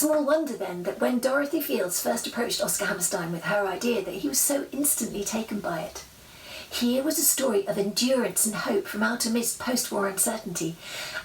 Small wonder then that when Dorothy Fields first approached Oscar Hammerstein with her idea that he was so instantly taken by it. Here was a story of endurance and hope from out amidst post-war uncertainty,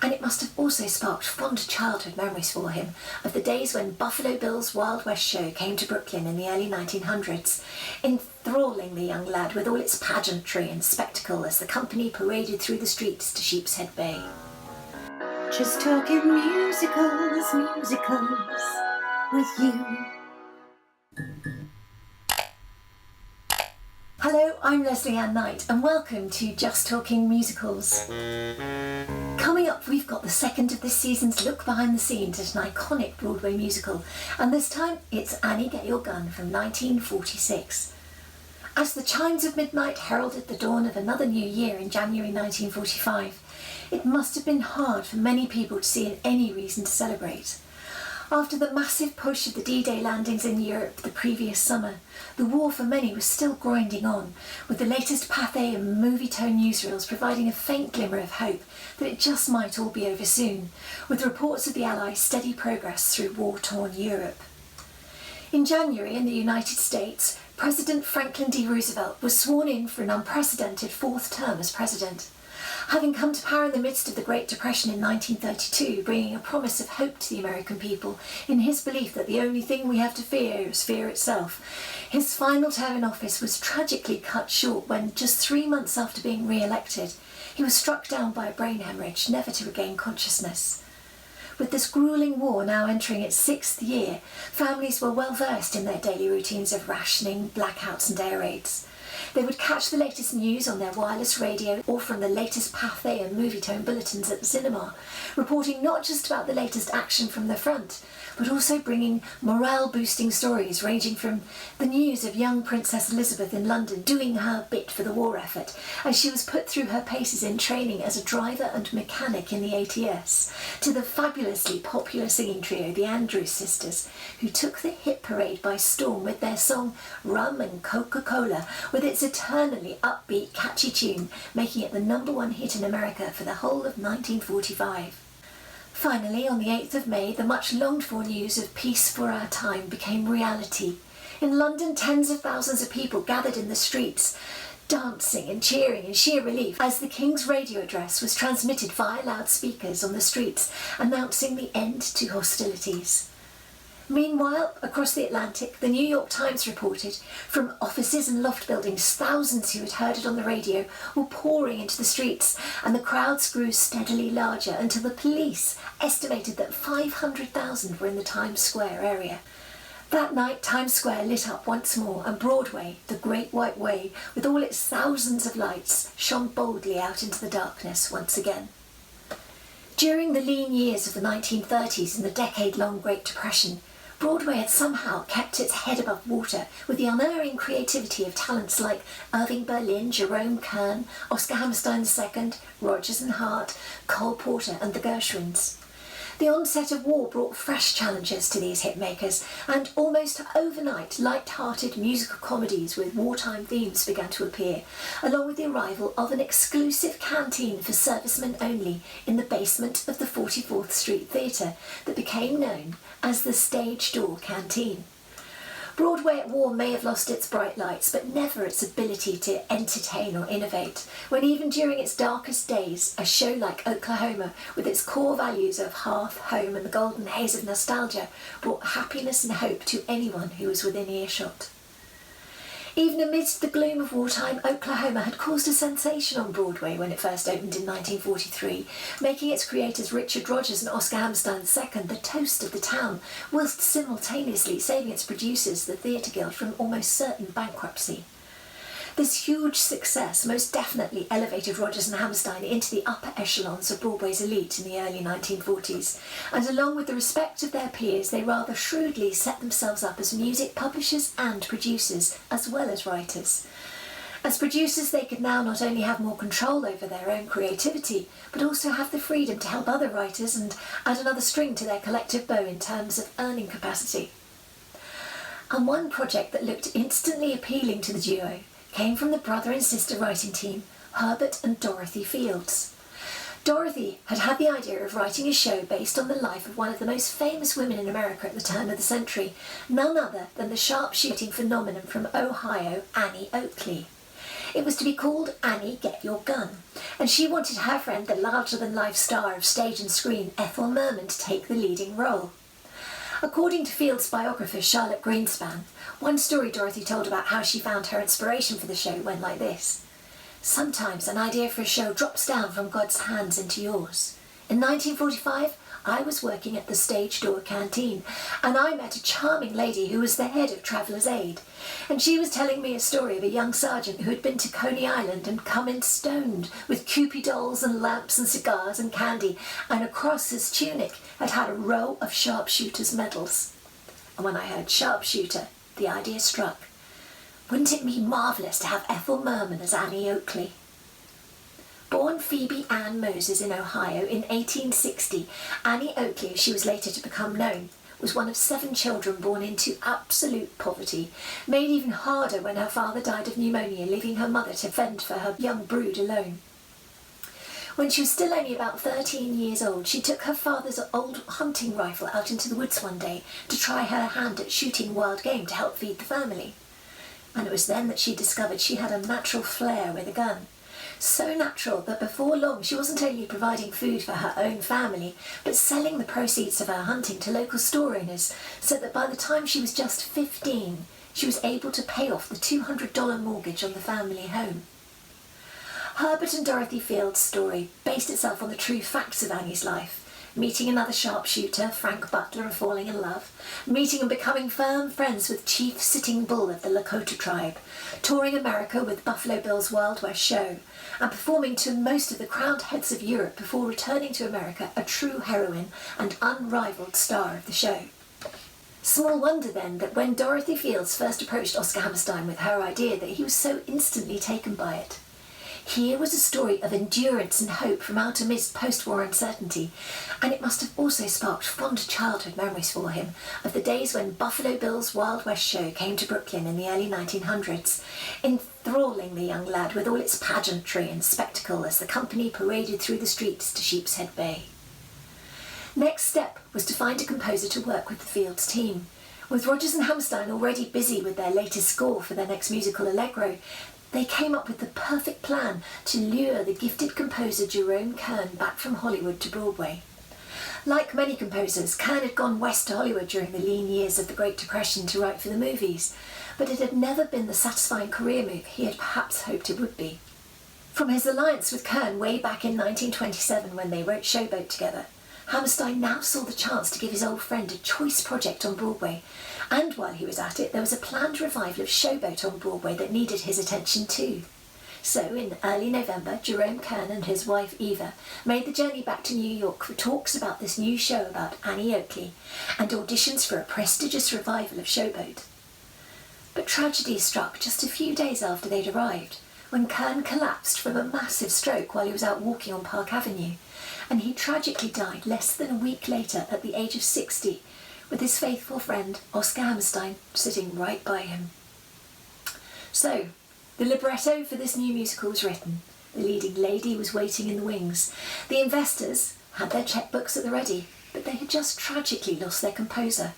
and it must have also sparked fond childhood memories for him of the days when Buffalo Bill's Wild West show came to Brooklyn in the early 1900s, enthralling the young lad with all its pageantry and spectacle as the company paraded through the streets to Sheepshead Bay. Just talking musicals with you. Hello, I'm Lesley Ann Knight and welcome to Just Talking Musicals. Coming up, we've got the second of this season's look behind the scenes at an iconic Broadway musical, and this time it's Annie, Get Your Gun from 1946. As the chimes of midnight heralded the dawn of another new year in January 1945, it must have been hard for many people to see any reason to celebrate. After the massive push of the D-Day landings in Europe the previous summer, the war for many was still grinding on, with the latest pathé and movie-tone newsreels providing a faint glimmer of hope that it just might all be over soon, with reports of the Allies' steady progress through war-torn Europe. In January in the United States, President Franklin D. Roosevelt was sworn in for an unprecedented fourth term as president. Having come to power in the midst of the Great Depression in 1932, bringing a promise of hope to the American people in his belief that the only thing we have to fear is fear itself, his final term in office was tragically cut short when, just 3 months after being re-elected, he was struck down by a brain hemorrhage, never to regain consciousness. With this gruelling war now entering its 6th year, families were well versed in their daily routines of rationing, blackouts and air raids. They would catch the latest news on their wireless radio or from the latest pathé and movie-tone bulletins at the cinema, reporting not just about the latest action from the front, but also bringing morale-boosting stories ranging from the news of young Princess Elizabeth in London doing her bit for the war effort as she was put through her paces in training as a driver and mechanic in the ATS, to the fabulously popular singing trio the Andrews Sisters, who took the hit parade by storm with their song Rum and Coca-Cola, with its eternally upbeat, catchy tune, making it the #1 hit in America for the whole of 1945. Finally, on the 8th of May, the much longed-for news of peace for our time became reality. In London, tens of thousands of people gathered in the streets, dancing and cheering in sheer relief as the King's radio address was transmitted via loudspeakers on the streets, announcing the end to hostilities. Meanwhile, across the Atlantic, the New York Times reported, from offices and loft buildings, thousands who had heard it on the radio were pouring into the streets, and the crowds grew steadily larger until the police estimated that 500,000 were in the Times Square area. That night, Times Square lit up once more, and Broadway, the Great White Way, with all its thousands of lights, shone boldly out into the darkness once again. During the lean years of the 1930s and the decade-long Great Depression, Broadway had somehow kept its head above water with the unerring creativity of talents like Irving Berlin, Jerome Kern, Oscar Hammerstein II, Rodgers and Hart, Cole Porter and the Gershwins. The onset of war brought fresh challenges to these hitmakers, and almost overnight light-hearted musical comedies with wartime themes began to appear, along with the arrival of an exclusive canteen for servicemen only in the basement of the 44th Street Theatre that became known as the Stage Door Canteen. Broadway at war may have lost its bright lights, but never its ability to entertain or innovate, when even during its darkest days, a show like Oklahoma, with its core values of hearth, home and the golden haze of nostalgia, brought happiness and hope to anyone who was within earshot. Even amidst the gloom of wartime, Oklahoma had caused a sensation on Broadway when it first opened in 1943, making its creators Richard Rodgers and Oscar Hammerstein II the toast of the town, whilst simultaneously saving its producers, the Theatre Guild, from almost certain bankruptcy. This huge success most definitely elevated Rodgers and Hammerstein into the upper echelons of Broadway's elite in the early 1940s, and along with the respect of their peers, they rather shrewdly set themselves up as music publishers and producers, as well as writers. As producers, they could now not only have more control over their own creativity, but also have the freedom to help other writers and add another string to their collective bow in terms of earning capacity. And one project that looked instantly appealing to the duo came from the brother and sister writing team, Herbert and Dorothy Fields. Dorothy had had the idea of writing a show based on the life of one of the most famous women in America at the turn of the century, none other than the sharpshooting phenomenon from Ohio, Annie Oakley. It was to be called Annie, Get Your Gun, and she wanted her friend, the larger-than-life star of stage and screen, Ethel Merman, to take the leading role. According to Field's biographer Charlotte Greenspan, one story Dorothy told about how she found her inspiration for the show went like this. Sometimes an idea for a show drops down from God's hands into yours. In 1945, I was working at the Stage Door Canteen, and I met a charming lady who was the head of Traveller's Aid, and she was telling me a story of a young sergeant who had been to Coney Island and come in stoned with Kewpie dolls and lamps and cigars and candy, and across his tunic had a row of sharpshooter's medals. And when I heard sharpshooter, the idea struck. Wouldn't it be marvellous to have Ethel Merman as Annie Oakley? Born Phoebe Ann Moses in Ohio in 1860, Annie Oakley, as she was later to become known, was one of 7 children born into absolute poverty, made even harder when her father died of pneumonia, leaving her mother to fend for her young brood alone. When she was still only about 13 years old, she took her father's old hunting rifle out into the woods one day to try her hand at shooting wild game to help feed the family. And it was then that she discovered she had a natural flair with a gun. So natural that before long she wasn't only providing food for her own family, but selling the proceeds of her hunting to local store owners, so that by the time she was just 15, she was able to pay off the $200 mortgage on the family home. Herbert and Dorothy Field's story based itself on the true facts of Annie's life. Meeting another sharpshooter, Frank Butler, and falling in love, meeting and becoming firm friends with Chief Sitting Bull of the Lakota tribe, touring America with Buffalo Bill's Wild West show, and performing to most of the crowned heads of Europe before returning to America a true heroine and unrivalled star of the show. Small wonder then that when Dorothy Fields first approached Oscar Hammerstein with her idea that he was so instantly taken by it. Here was a story of endurance and hope from out amidst post-war uncertainty, and it must have also sparked fond childhood memories for him of the days when Buffalo Bill's Wild West show came to Brooklyn in the early 1900s, enthralling the young lad with all its pageantry and spectacle as the company paraded through the streets to Sheepshead Bay. Next step was to find a composer to work with the Fields team. With Rodgers and Hammerstein already busy with their latest score for their next musical Allegro, they came up with the perfect plan to lure the gifted composer Jerome Kern back from Hollywood to Broadway. Like many composers, Kern had gone west to Hollywood during the lean years of the Great Depression to write for the movies, but it had never been the satisfying career move he had perhaps hoped it would be. From his alliance with Kern way back in 1927 when they wrote Showboat together, Hammerstein now saw the chance to give his old friend a choice project on Broadway, and while he was at it, there was a planned revival of Showboat on Broadway that needed his attention too. So, in early November, Jerome Kern and his wife Eva made the journey back to New York for talks about this new show about Annie Oakley and auditions for a prestigious revival of Showboat. But tragedy struck just a few days after they'd arrived, when Kern collapsed from a massive stroke while he was out walking on Park Avenue, and he tragically died less than a week later at the age of 60, with his faithful friend Oscar Hammerstein sitting right by him. So, the libretto for this new musical was written. The leading lady was waiting in the wings. The investors had their checkbooks at the ready, but they had just tragically lost their composer.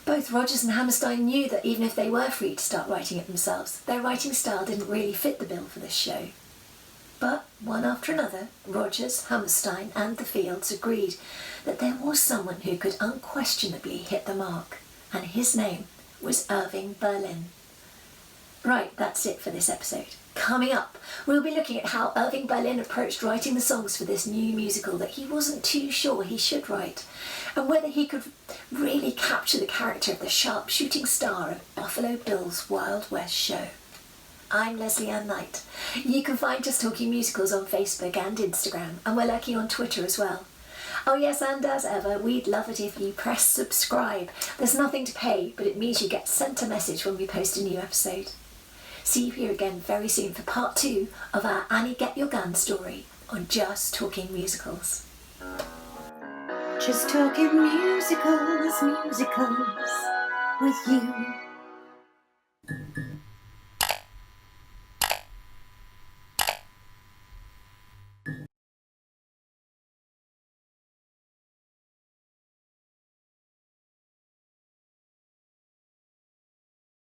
Both Rodgers and Hammerstein knew that even if they were free to start writing it themselves, their writing style didn't really fit the bill for this show. But one after another, Rodgers, Hammerstein and the Fields agreed that there was someone who could unquestionably hit the mark, and his name was Irving Berlin. Right, that's it for this episode. Coming up, we'll be looking at how Irving Berlin approached writing the songs for this new musical that he wasn't too sure he should write, and whether he could really capture the character of the sharpshooting star of Buffalo Bill's Wild West show. I'm Lesley Ann Knight. You can find Just Talking Musicals on Facebook and Instagram, and we're lurking on Twitter as well. Oh yes, and as ever, we'd love it if you press subscribe. There's nothing to pay, but it means you get sent a message when we post a new episode. See you here again very soon for part 2 of our Annie Get Your Gun story on Just Talking Musicals. Just talking musicals, musicals with you.